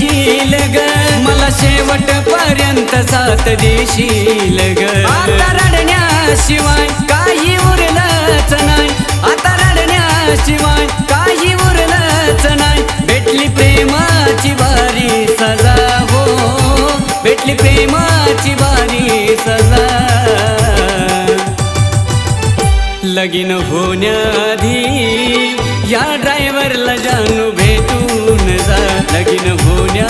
येशील ग, मला शेवट पर्यंत साथ देशील ग. आता रडण्याशिवाय काही उरलंच नाही, आता रडण्याशिवाय काही उरलंच नाही. भेटली प्रेमाची भारी सजा हो, भेटली प्रेमाची भारी सजा. लगीन होण्याआधी या ड्रायव्हरला जानू भेटून जा, लगीन होण्या